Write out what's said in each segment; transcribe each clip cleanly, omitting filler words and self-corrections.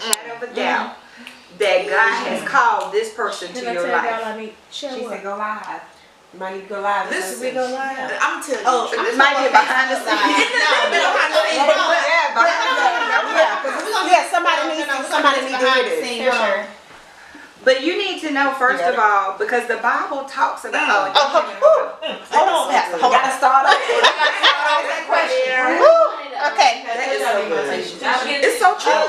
shadow of a doubt that God has called this person to your life. She said go live. You might need to go live. This we go live. I'm telling you. This might be behind the scenes. Yeah, somebody needs to hear this. For sure. But you need to know, first of all, because the Bible talks about... Hold on, Pastor. Hold on. Gotta start off that question. Okay. It's so true.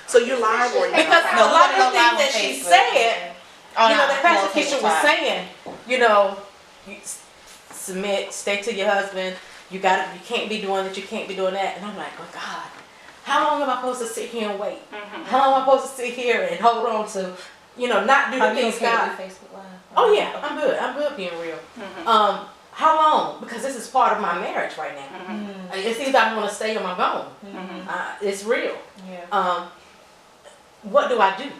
So you're live or not? Because a lot of the things that she said, that Pastor Kysha was saying, you submit, stay to your husband. You can't be doing that. You can't be doing that. And I'm like, oh God, how long am I supposed to sit here and wait? How long am I supposed to sit here and hold on to, not do the things God? Oh yeah, I'm good. I'm good being real. How long? Because this is part of my marriage right now. It's either I'm going to stay or I'm going. It's real. Yeah. What do I do?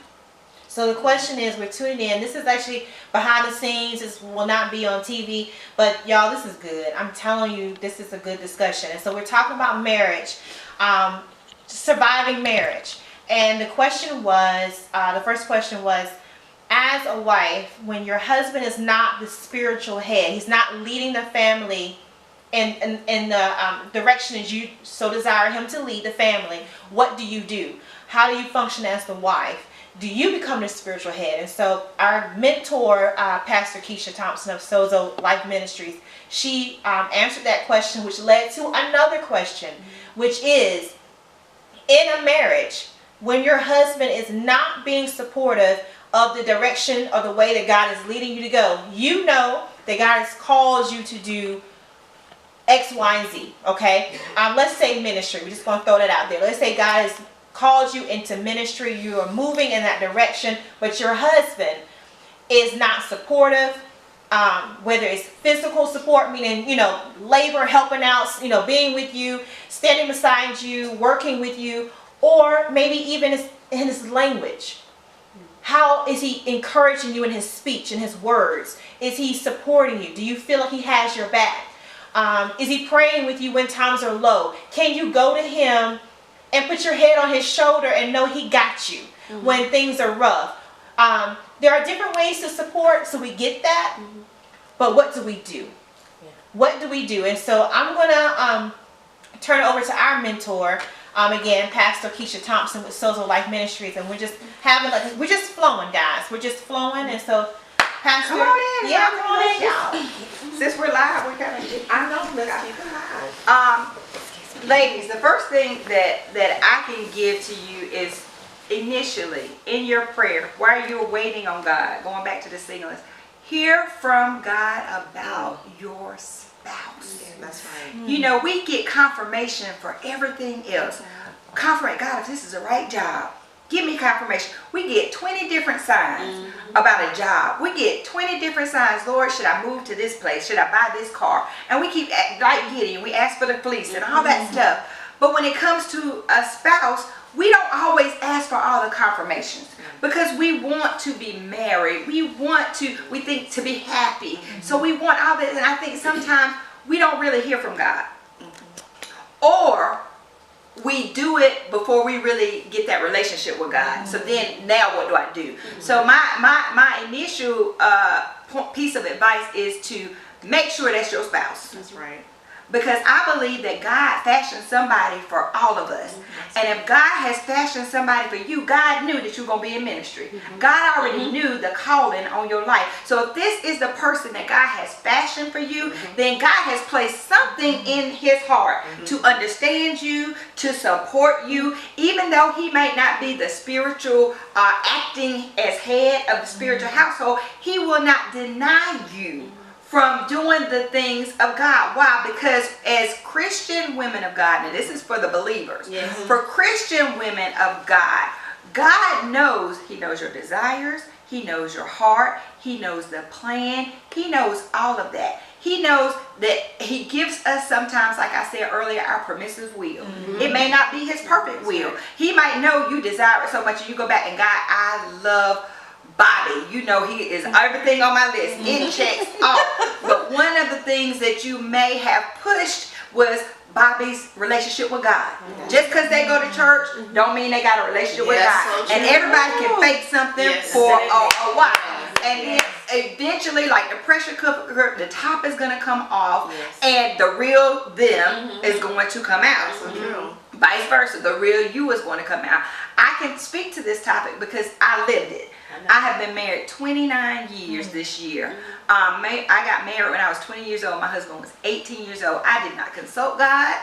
So the question is, we're tuning in. This is actually behind the scenes. This will not be on TV. But y'all, this is good. I'm telling you, this is a good discussion. And so we're talking about marriage, surviving marriage. And the question was, the first question was, as a wife, when your husband is not the spiritual head, he's not leading the family in the direction as you so desire him to lead the family, what do you do? How do you function as the wife? Do you become the spiritual head? And so our mentor, Pastor Kysha Thompson of SOZO Life Ministries, she answered that question, which led to another question, which is, in a marriage, when your husband is not being supportive of the direction or the way that God is leading you to go, you know that God has called you to do X, Y, and Z, okay? Let's say ministry. We're just going to throw that out there. Let's say God has called you into ministry. You are moving in that direction, but your husband is not supportive, whether it's physical support, meaning, labor, helping out, being with you, standing beside you, working with you, or maybe even in his language. How is he encouraging you in his speech, in his words? Is he supporting you? Do you feel like he has your back? Is he praying with you when times are low? Can you go to him and put your head on his shoulder and know he got you when things are rough? There are different ways to support, so we get that. But what do we do? Yeah. What do we do? And so I'm going to turn it over to our mentor, again, Pastor Kysha Thompson with SOZO Life Ministries. And we're just we're just flowing, guys. We're just flowing. And so, Pastor. Come on in. Yeah, come on in, y'all. Since we're live, we're kind of... I know, let's keep it live. Ladies, the first thing that I can give to you is initially in your prayer, while you're waiting on God, going back to the singleness, hear from God about your spouse. Yeah, that's right. We get confirmation for everything else. Confirmate, God, if this is the right job, give me confirmation. We get 20 different signs about a job. We get 20 different signs. Lord, should I move to this place? Should I buy this car? And we keep, like Gideon, we ask for the fleece and all that stuff. But when it comes to a spouse, we don't always ask for all the confirmations because we want to be married. We think to be happy. So we want all this. And I think sometimes we don't really hear from God. Or we do it before we really get that relationship with God. So then now what do I do? So my initial piece of advice is to make sure that's your spouse. That's right. Because I believe that God fashioned somebody for all of us. And if God has fashioned somebody for you, God knew that you're going to be in ministry. God already knew the calling on your life. So if this is the person that God has fashioned for you, then God has placed something in his heart to understand you, to support you. Even though he may not be the spiritual acting as head of the spiritual household, he will not deny you from doing the things of God. Why? Because as Christian women of God, and this is for the believers, for Christian women of God, God knows, he knows your desires, he knows your heart, he knows the plan, he knows all of that. He knows that he gives us sometimes, like I said earlier, our permissive will. It may not be his perfect will. He might know you desire it so much and you go back and God, I love Bobby, he is everything on my list. It checks off. But one of the things that you may have pushed was Bobby's relationship with God. Just because they go to church don't mean they got a relationship with God. so And everybody can fake something for a while. And then eventually, like the pressure cooker, the top is going to come off and the real them is going to come out. Vice versa, the real you is going to come out. I can speak to this topic because I lived it. I have been married 29 years this year. I got married when I was 20 years old. My husband was 18 years old. I did not consult God.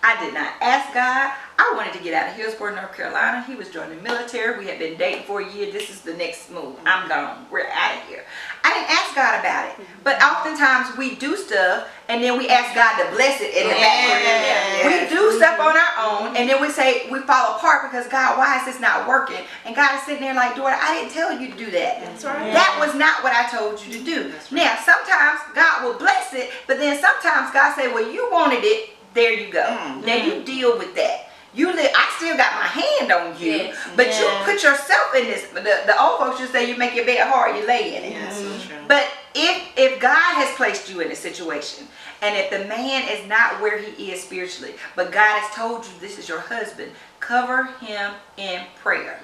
I did not ask God. I wanted to get out of Hillsborough, North Carolina. He was joining the military. We had been dating for a year. This is the next move. I'm gone. We're out of here. I didn't ask God about it. But oftentimes we do stuff and then we ask God to bless it in the background. We do stuff on our own and then we say we fall apart because God, why is this not working? And God is sitting there like, daughter, I didn't tell you to do that. That's right. That was not what I told you to do. Now, sometimes God will bless it, but then sometimes God say, well, you wanted it. There you go. Now you deal with that. I still got my hand on you, but you put yourself in this. The old folks just say you make your bed hard, you lay in it. But if God has placed you in a situation, and if the man is not where he is spiritually, but God has told you this is your husband, cover him in prayer.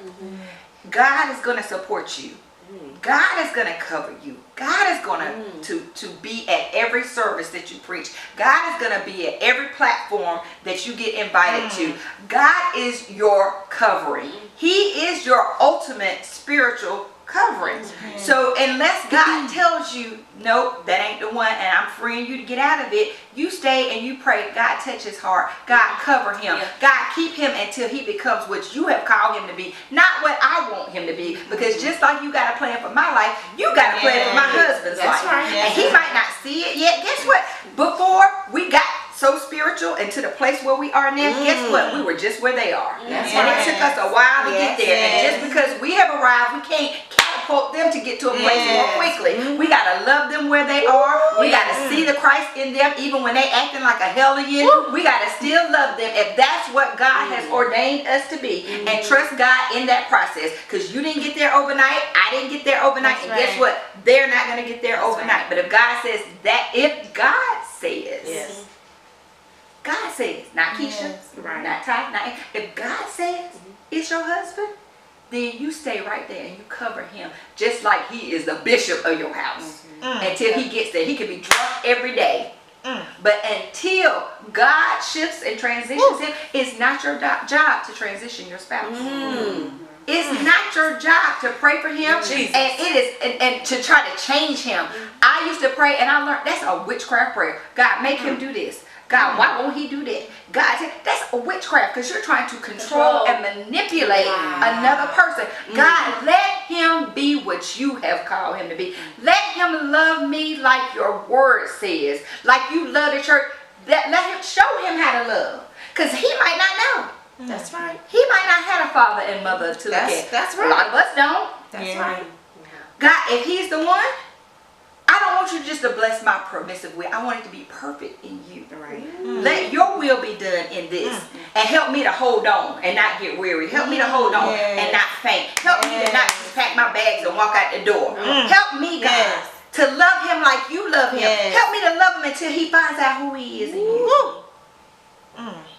God is going to support you. God is going to cover you. God is going to be at every service that you preach. God is going to be at every platform that you get invited to. God is your covering. He is your ultimate spiritual covering. So unless God tells you, nope, that ain't the one, and I'm freeing you to get out of it, you stay and you pray. God, touch his heart. God, cover him. God, keep him until he becomes what you have called him to be, not what I want him to be. Because just like you got a plan for my life, you got a plan for my husband's life. And he might not see it yet. Guess what? Before we got so spiritual and to the place where we are now, guess what? We were just where they are. And it took us a while to get there. And just because we have arrived, we can't catapult them to get to a place more quickly. We got to love them where they are. We got to see the Christ in them even when they acting like a hellion. We got to still love them if that's what God has ordained us to be. And trust God in that process. Because you didn't get there overnight. I didn't get there overnight. And guess what? They're not going to get there overnight. But if God says that, if God says, God says, not Kysha, not Ty, not, if God says it's your husband, then you stay right there and you cover him just like he is the bishop of your house. Until he gets there. He can be drunk every day. But until God shifts and transitions him, it's not your job to transition your spouse. It's not your job to pray for him, and it is and to try to change him. I used to pray and I learned that's a witchcraft prayer. God, make him do this. God, why won't he do that? God said, that's a witchcraft because you're trying to control and manipulate another person. God, let him be what you have called him to be. Let him love me like your word says. Like you love the church. Let him show him how to love. Because he might not know. That's right. He might not have a father and mother to look at. That's right. A lot of us don't. That's right. God, if he's the one, I don't want you just to bless my permissive will. I want it to be perfect in you. Right. Let your will be done in this. And help me to hold on and not get weary. Help me to hold on and not faint. Help me to not just pack my bags and walk out the door. Help me, God, to love him like you love him. Help me to love him until he finds out who he is in you.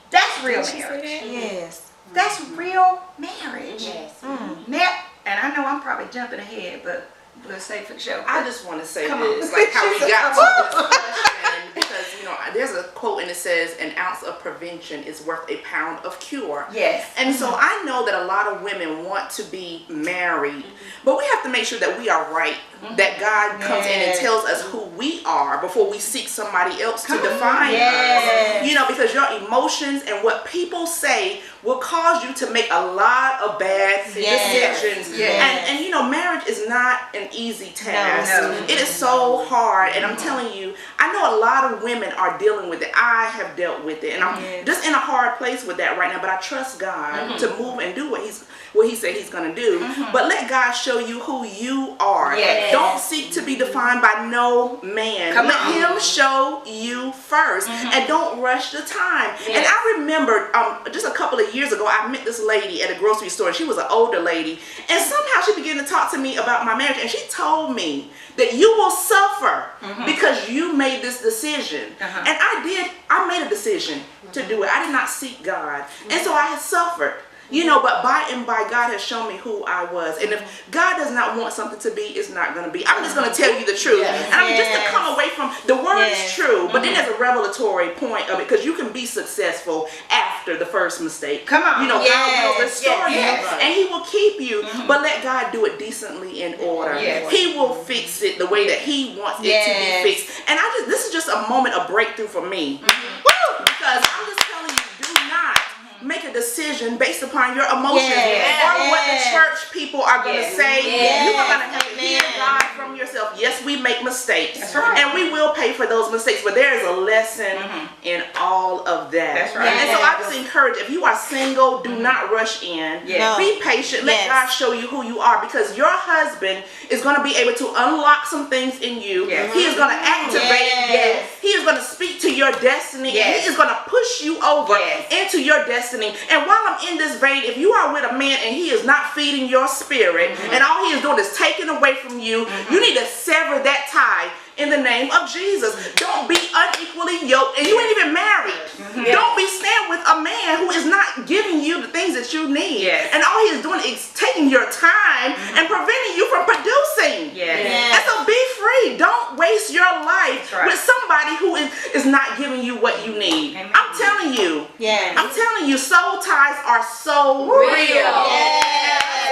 That's real marriage. That's real marriage. And I know I'm probably jumping ahead, but let's say for the show. I just want to say this, like how we got to this question, because there's a quote and it says, "An ounce of prevention is worth a pound of cure." Yes. And so I know that a lot of women want to be married, but we have to make sure that we are right. That God comes in and tells us who we are before we seek somebody else to define us. Because your emotions and what people say will cause you to make a lot of bad decisions. And marriage is not an easy task. No. It is so hard, and I'm telling you, I know a lot of women are dealing with it. I have dealt with it, and I'm just in a hard place with that right now, but I trust God to move and do what he said he's going to do. But let God show you who you are. Don't seek to be defined by no man. Come Let on. him show you first, and don't rush the time. Yes. And I remember just a couple of years ago, I met this lady at a grocery store. She was an older lady, and somehow she began to talk to me about my marriage, and she told me that you will suffer because you made this decision. And I made a decision to do it. I did not seek God, and so I had suffered. You know, but by and by, God has shown me who I was. And if God does not want something to be, it's not going to be. I'm just going to tell you the truth. Yes. And I mean, just to come away from, the word is true, but then there's a revelatory point of it, because you can be successful after the first mistake. Come on. You know, God will restore you, Yes. and he will keep you, but let God do it decently in order. Yes. He will fix it the way that he wants it to be fixed. And this is just a moment of breakthrough for me. Woo! Because I'm just telling you, do not make a decision based upon your emotions or what the church people are going to say. You are going to have to hear God from yourself. Yes, we make mistakes. That's right. And we will pay for those mistakes, but there is a lesson in all of that. That's right. And so I just encourage, if you are single, do not rush in. Yes. Be patient. Let God show you who you are, because your husband is going to be able to unlock some things in you. Yes. He is going to activate you. He is going to speak to your destiny. And he is going to push you over into your destiny. And while I'm in this vein, if you are with a man and he is not feeding your spirit, and all he is doing is taking away from you, you need to sever that tie in the name of Jesus. Don't be unequally yoked, and you ain't even married. Don't be staying with a man who is not giving you the things that you need. And all he is doing is taking your time and preventing you from producing. And so be free. Don't waste your life with somebody who is not giving you what you need. I'm telling you. I'm telling you, soul ties are so real. I'm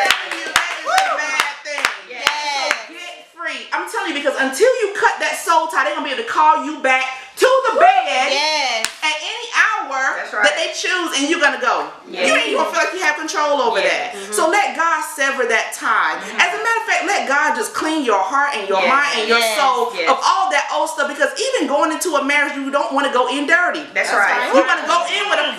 telling you, that is a bad thing. So get free. I'm telling you, because until you cut that soul tie, they're going to be able to call you back to the bed at any hour that they choose, and you're going to go. You ain't going to feel like you have control over that. So let God sever that tie. As a matter of fact, let God just clean your heart and your mind and your soul of all that old stuff, because even going into a marriage, you don't want to go in dirty. That's right. You want to go in with a